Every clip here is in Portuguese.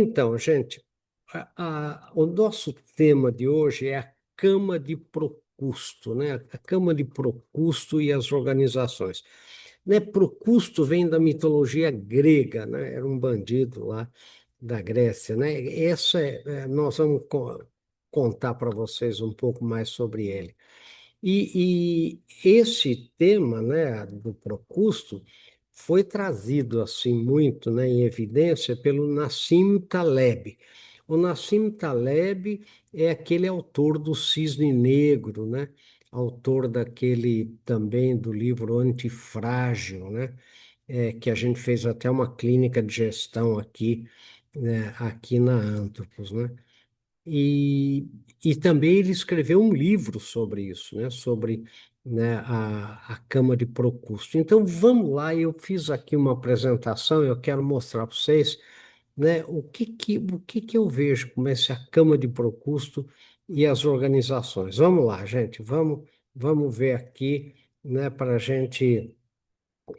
Então, gente, o nosso tema de hoje é a Cama de Procusto, né? A Cama de Procusto e as organizações. Né? Procusto vem da mitologia grega, né? Era um bandido lá da Grécia, né? Nós vamos contar para vocês um pouco mais sobre ele. E esse tema, né, do Procusto foi trazido assim muito, né, em evidência pelo Nassim Taleb. O Nassim Taleb é aquele autor do Cisne Negro, né? Autor daquele também do livro Antifrágil, né? Que a gente fez até uma clínica de gestão aqui, né, aqui na Antropos, né? E, e também ele escreveu um livro sobre isso, né? Sobre, né, a Cama de Procusto. Então, vamos lá, eu fiz aqui uma apresentação, eu quero mostrar para vocês, né, o que que eu vejo como essa Cama de Procusto e as organizações. Vamos lá, gente, vamos ver aqui, né, para a gente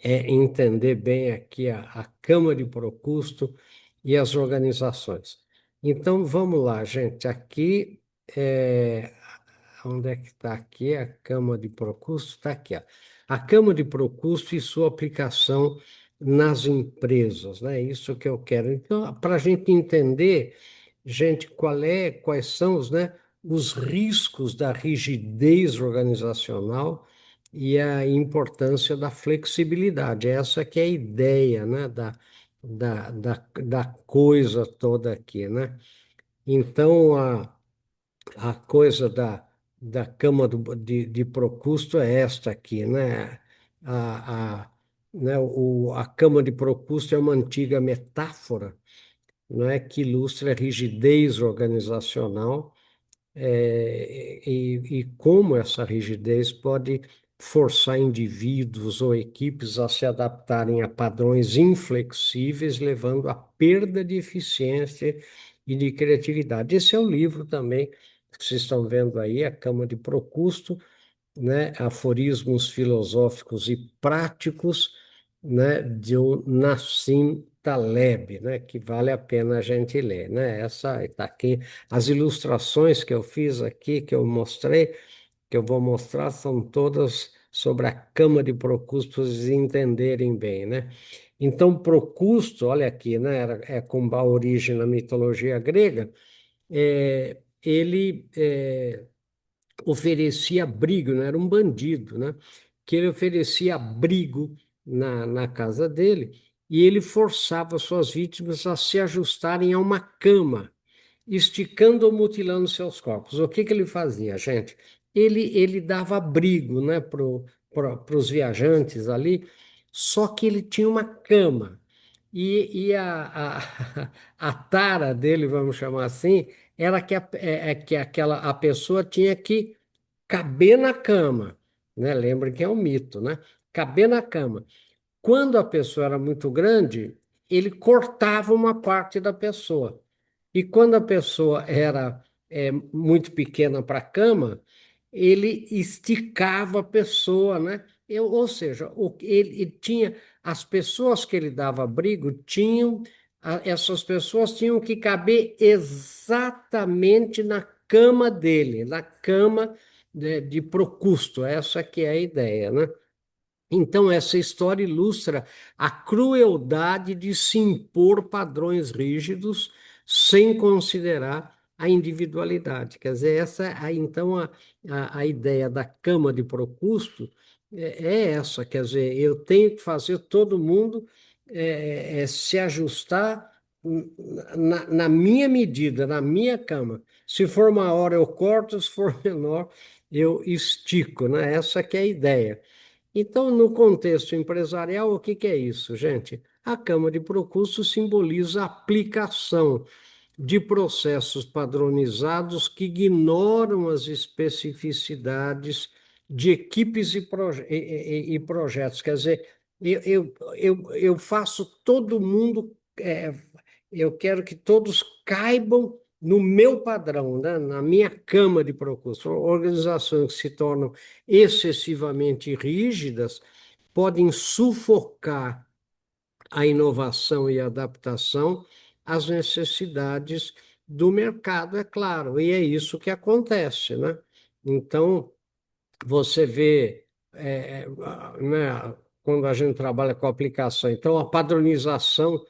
entender bem aqui a Câmara de Procusto e as organizações. Então, vamos lá, gente. Aqui, onde é que está aqui a Câmara de Procusto? Está aqui, ó. A Câmara de Procusto e sua aplicação nas empresas, né? Isso que eu quero. Então, para a gente entender, gente, quais são os riscos da rigidez organizacional e a importância da flexibilidade. Essa que é a ideia, né, da coisa toda aqui, né? Então, a coisa da cama de Procusto é esta aqui, né? A cama de Procusto é uma antiga metáfora, não é, que ilustra a rigidez organizacional e como essa rigidez pode forçar indivíduos ou equipes a se adaptarem a padrões inflexíveis, levando à perda de eficiência e de criatividade. Esse é o livro também que vocês estão vendo aí, A Cama de Procusto, né, aforismos filosóficos e práticos, né, de um Nassim Taleb, né, que vale a pena a gente ler, né? Essa está aqui, as ilustrações que eu fiz aqui, que eu mostrei, que eu vou mostrar, são todas sobre a cama de Procusto, para vocês entenderem bem, né? Então, Procusto, olha aqui, né, é com a origem na mitologia grega, ele oferecia abrigo, não era um bandido, né? Que ele oferecia abrigo na casa dele e ele forçava suas vítimas a se ajustarem a uma cama, esticando ou mutilando seus corpos. O que que ele fazia, gente? Ele dava abrigo, né, para os viajantes ali, só que ele tinha uma cama. A tara dele, vamos chamar assim, era que a pessoa tinha que caber na cama, né? Lembra que é um mito, né? Caber na cama. Quando a pessoa era muito grande, ele cortava uma parte da pessoa. E quando a pessoa era muito pequena para a cama, ele esticava a pessoa, né? Ou seja, ele tinha as pessoas que ele dava abrigo tinham essas pessoas tinham que caber exatamente na cama dele, na cama de Procusto. Essa que é a ideia, né? Então, essa história ilustra a crueldade de se impor padrões rígidos sem considerar a individualidade. Quer dizer, então, a ideia da cama de Procusto é essa, quer dizer, eu tenho que fazer todo mundo se ajustar na minha medida, na minha cama. Se for maior, eu corto, se for menor, eu estico, né? Essa que é a ideia. Então, no contexto empresarial, o que que é isso, gente? A Câmara de Procusto simboliza a aplicação de processos padronizados que ignoram as especificidades de equipes e projetos. Quer dizer, eu faço todo mundo, eu quero que todos caibam no meu padrão, né? Na minha cama de Procusto. Organizações que se tornam excessivamente rígidas podem sufocar a inovação e a adaptação, às necessidades do mercado, é claro, e é isso que acontece, né? Então, você vê, né, quando a gente trabalha com aplicação, então a padronização,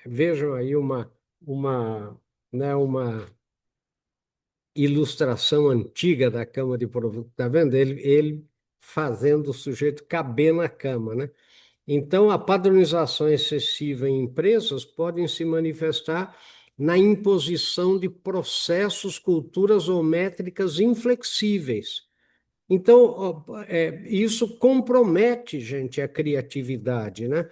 vejam aí uma ilustração antiga da cama de produto, tá vendo? Ele fazendo o sujeito caber na cama, né? Então, a padronização excessiva em empresas pode se manifestar na imposição de processos, culturas ou métricas inflexíveis. Então, isso compromete, gente, a criatividade, né?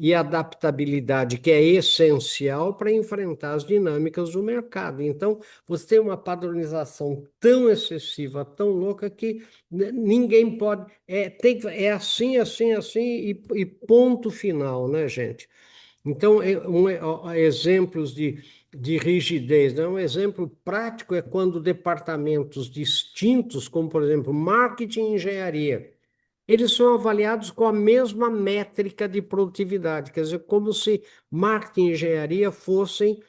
E a adaptabilidade, que é essencial para enfrentar as dinâmicas do mercado. Então, você tem uma padronização tão excessiva, tão louca, que ninguém pode. É assim, assim, assim, e ponto final, né, gente? Então, exemplos de rigidez, né? Um exemplo prático é quando departamentos distintos, como, por exemplo, marketing e engenharia, eles são avaliados com a mesma métrica de produtividade, quer dizer, como se marketing e engenharia fossem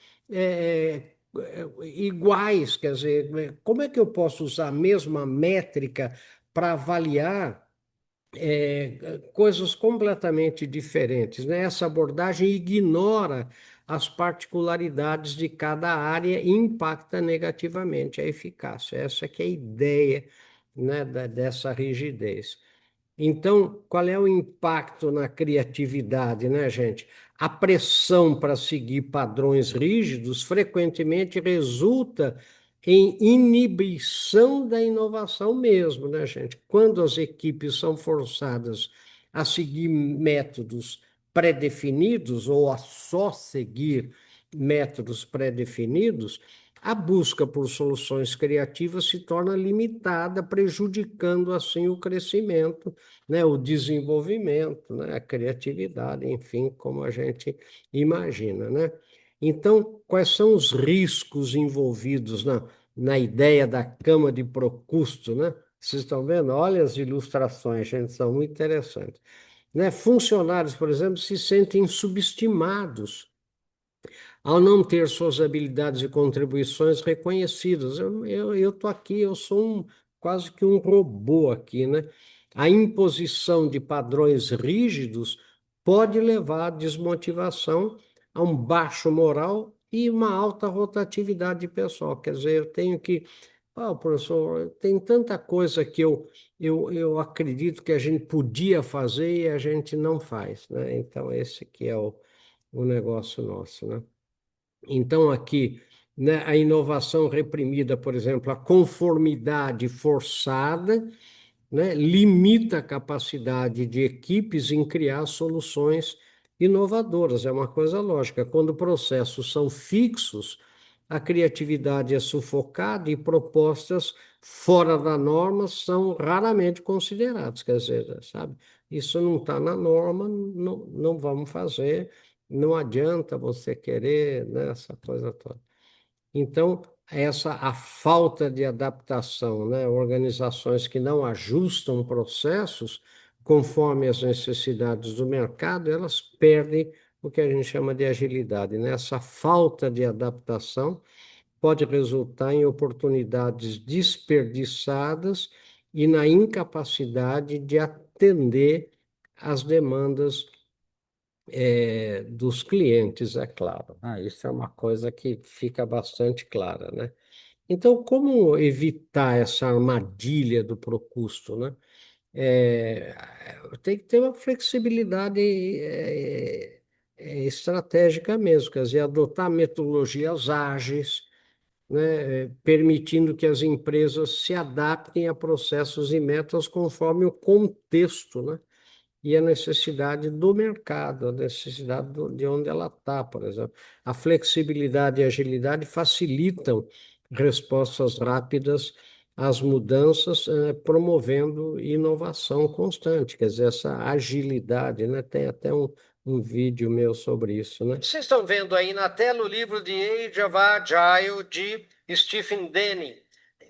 iguais, quer dizer, como é que eu posso usar a mesma métrica para avaliar coisas completamente diferentes, né? Essa abordagem ignora as particularidades de cada área e impacta negativamente a eficácia. Essa que é a ideia, né, dessa rigidez. Então, qual é o impacto na criatividade, né, gente? A pressão para seguir padrões rígidos frequentemente resulta em inibição da inovação mesmo, né, gente? Quando as equipes são forçadas a seguir métodos pré-definidos ou a só seguir métodos pré-definidos, a busca por soluções criativas se torna limitada, prejudicando assim o crescimento, né, o desenvolvimento, né, a criatividade, enfim, como a gente imagina, né? Então, quais são os riscos envolvidos na ideia da cama de Procusto, né? Vocês estão vendo? Olha as ilustrações, gente, são muito interessantes. Né? Funcionários, por exemplo, se sentem subestimados ao não ter suas habilidades e contribuições reconhecidas. Eu tô aqui, eu sou quase que um robô aqui, né? A imposição de padrões rígidos pode levar à desmotivação, a um baixo moral e uma alta rotatividade de pessoal. Quer dizer, eu tenho que. Ah, professor, tem tanta coisa que eu acredito que a gente podia fazer e a gente não faz, né? Então, esse que é o negócio nosso, né? Então, aqui, né, a inovação reprimida, por exemplo, a conformidade forçada, né, limita a capacidade de equipes em criar soluções inovadoras. É uma coisa lógica. Quando processos são fixos, a criatividade é sufocada e propostas fora da norma são raramente consideradas. Quer dizer, sabe, isso não está na norma, não, não vamos fazer, não adianta você querer, né, essa coisa toda. Então, a falta de adaptação, né? Organizações que não ajustam processos conforme as necessidades do mercado, elas perdem o que a gente chama de agilidade, né? Essa falta de adaptação pode resultar em oportunidades desperdiçadas e na incapacidade de atender às demandas dos clientes, é claro. Isso é uma coisa que fica bastante clara, né? Então, como evitar essa armadilha do Procusto, né? É, tem que ter uma flexibilidade estratégica mesmo, quer dizer, adotar metodologias ágeis, né? Permitindo que as empresas se adaptem a processos e metas conforme o contexto, né? E a necessidade do mercado, a necessidade de onde ela está, por exemplo. A flexibilidade e a agilidade facilitam respostas rápidas às mudanças, promovendo inovação constante. Quer dizer, essa agilidade, né? Tem até um vídeo meu sobre isso, né? Vocês estão vendo aí na tela o livro The Age of Agile de Stephen Denning.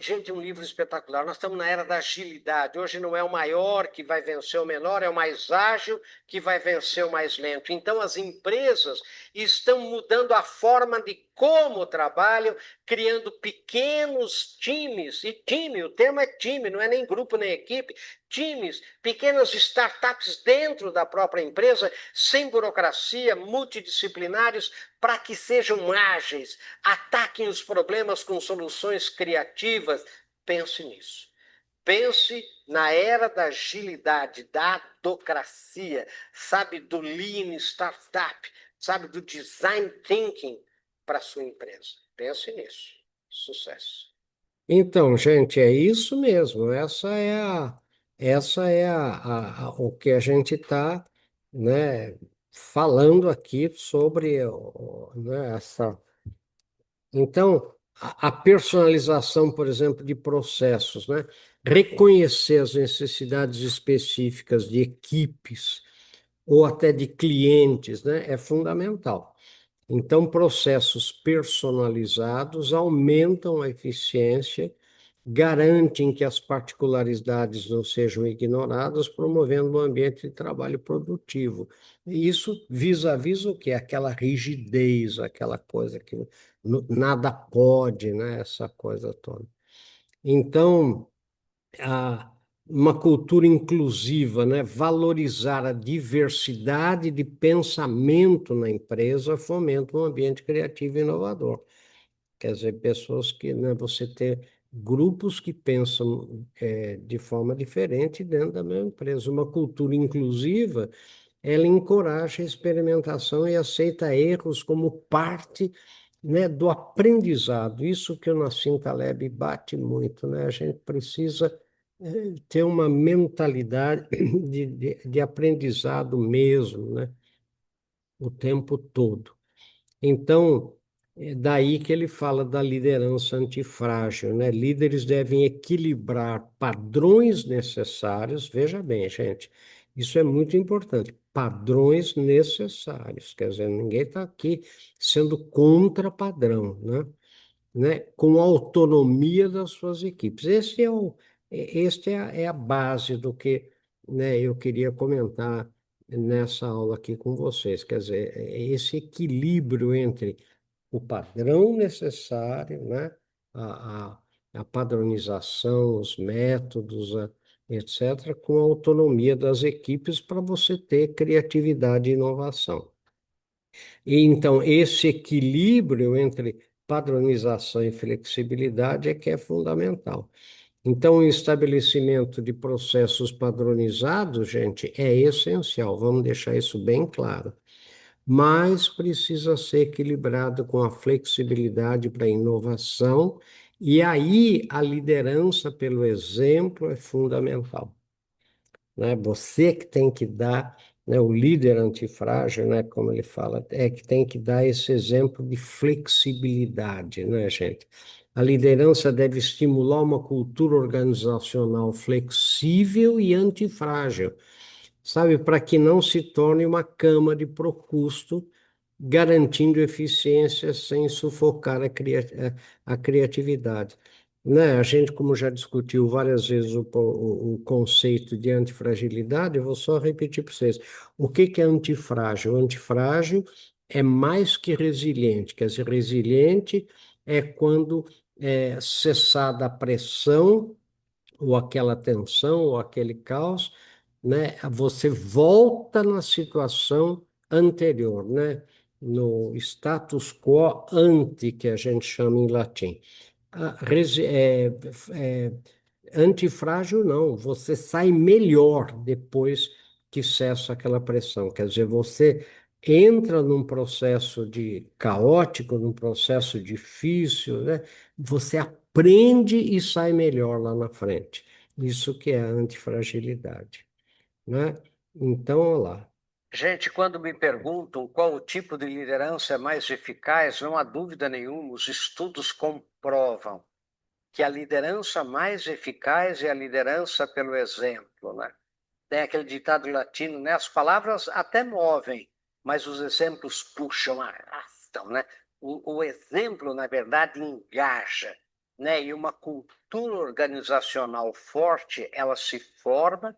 Gente, um livro espetacular. Nós estamos na era da agilidade. Hoje não é o maior que vai vencer o menor, é o mais ágil que vai vencer o mais lento. Então, as empresas estão mudando a forma de como trabalham, criando pequenos times. E time, o termo é time, não é nem grupo nem equipe. Times, pequenas startups dentro da própria empresa, sem burocracia, multidisciplinares, para que sejam ágeis, ataquem os problemas com soluções criativas. Pense nisso. Pense na era da agilidade, da adocracia, sabe, do lean startup, sabe, do design thinking para a sua empresa. Pense nisso. Sucesso. Então, gente, é isso mesmo. O que a gente está, né, falando aqui sobre, né, essa. Então, a personalização, por exemplo, de processos, né? Reconhecer as necessidades específicas de equipes ou até de clientes, né? É fundamental. Então, processos personalizados aumentam a eficiência, garantem que as particularidades não sejam ignoradas, promovendo um ambiente de trabalho produtivo. E isso vis-à-vis o que? Aquela rigidez, aquela coisa que nada pode, né? Essa coisa toda. Então, a, uma cultura inclusiva, né? Valorizar a diversidade de pensamento na empresa fomenta um ambiente criativo e inovador. Quer dizer, pessoas que, né, você ter grupos que pensam de forma diferente dentro da mesma empresa. Uma cultura inclusiva, ela encoraja a experimentação e aceita erros como parte, né, do aprendizado. Isso que o Nassim Taleb bate muito, né? A gente precisa ter uma mentalidade de aprendizado mesmo, né? O tempo todo. Então, é daí que ele fala da liderança antifrágil, né? Líderes devem equilibrar padrões necessários. Veja bem, gente, isso é muito importante. Padrões necessários, quer dizer, ninguém está aqui sendo contra padrão, né? Com a autonomia das suas equipes. Este é a base do que, né, eu queria comentar nessa aula aqui com vocês. Quer dizer, esse equilíbrio entre o padrão necessário, né, a, a padronização, os métodos, etc., com a autonomia das equipes para você ter criatividade e inovação. E então, esse equilíbrio entre padronização e flexibilidade é que é fundamental. Então, o estabelecimento de processos padronizados, gente, é essencial, vamos deixar isso bem claro. Mas precisa ser equilibrado com a flexibilidade para a inovação, e aí a liderança pelo exemplo é fundamental, né? Você que tem que dar, né, o líder antifrágil, né, como ele fala, é que tem que dar esse exemplo de flexibilidade, né, gente? A liderança deve estimular uma cultura organizacional flexível e antifrágil, sabe, para que não se torne uma cama de procusto, garantindo eficiência sem sufocar a criatividade. Né? A gente, como já discutiu várias vezes o conceito de antifragilidade, eu vou só repetir para vocês. O que é antifrágil? Antifrágil é mais que resiliente, quer dizer, resiliente é quando cessada a pressão, ou aquela tensão, ou aquele caos, né? Você volta na situação anterior, né? No status quo ante, que a gente chama em latim. A é, antifrágil, não, você sai melhor depois que cessa aquela pressão. Quer dizer, você entra num processo de caótico, num processo difícil, né? Você aprende e sai melhor lá na frente. Isso que é a antifragilidade, né? Então, olha lá. Gente, quando me perguntam qual o tipo de liderança é mais eficaz, não há dúvida nenhuma, os estudos comprovam que a liderança mais eficaz é a liderança pelo exemplo, né? Tem aquele ditado latino, né? As palavras até movem, mas os exemplos puxam, arrastam, né? O exemplo, na verdade, engaja, né? E uma cultura organizacional forte, ela se forma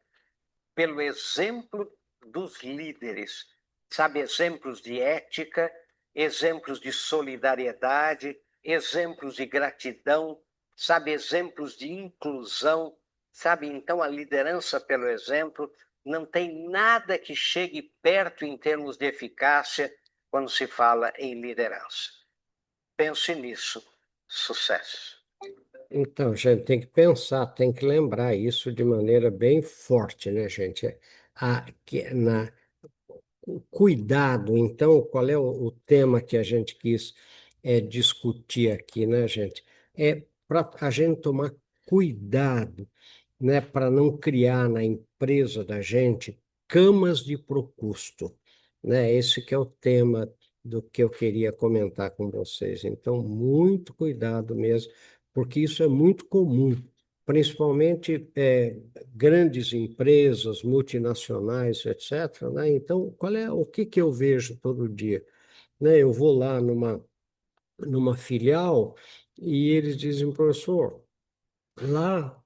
pelo exemplo dos líderes, sabe? Exemplos de ética, exemplos de solidariedade, exemplos de gratidão, sabe? Exemplos de inclusão, sabe? Então, a liderança pelo exemplo não tem nada que chegue perto em termos de eficácia quando se fala em liderança. Pense nisso. Sucesso. Então, gente, tem que pensar, tem que lembrar isso de maneira bem forte, né, gente? O cuidado, então, qual é o tema que a gente quis discutir aqui, né, gente? É para a gente tomar cuidado, né, para não criar na empresa da gente camas de procusto, né? Esse que é o tema do que eu queria comentar com vocês. Então, muito cuidado mesmo, porque isso é muito comum, principalmente grandes empresas, multinacionais, etc., né? Então, o que que eu vejo todo dia? Né? Eu vou lá numa filial e eles dizem, professor, lá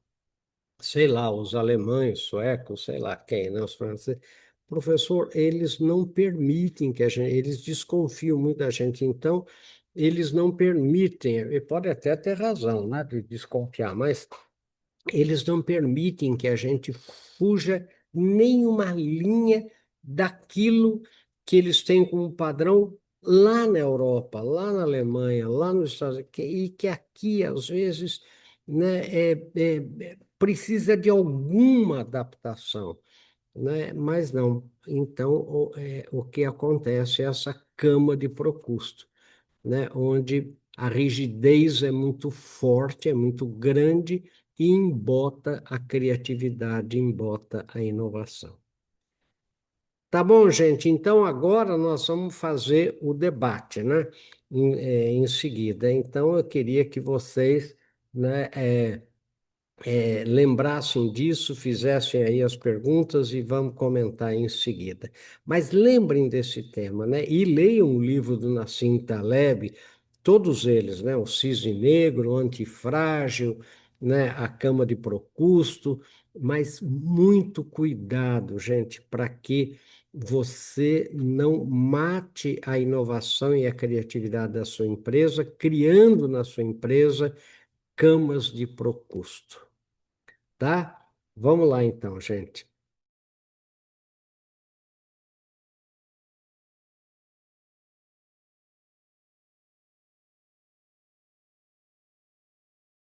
sei lá, os alemães, suecos, sei lá quem, né, os franceses, professor, eles não permitem que a gente, eles desconfiam muito da gente, então eles não permitem, e pode até ter razão, né, de desconfiar, mas eles não permitem que a gente fuja nenhuma linha daquilo que eles têm como padrão lá na Europa, lá na Alemanha, lá nos Estados Unidos, e que aqui, às vezes, né, precisa de alguma adaptação, né? Mas não. Então, o que acontece é essa cama de Procusto, né? Onde a rigidez é muito forte, é muito grande e embota a criatividade, embota a inovação. Tá bom, gente? Então agora nós vamos fazer o debate, né? Em seguida. Então eu queria que vocês, né, lembrassem disso, fizessem aí as perguntas e vamos comentar em seguida. Mas lembrem desse tema, né? E leiam o livro do Nassim Taleb, todos eles, né? O Cisne Negro, o Antifrágil, né? A Cama de Procusto, mas muito cuidado, gente, para que você não mate a inovação e a criatividade da sua empresa, criando na sua empresa camas de Procusto. Tá? Vamos lá então, gente.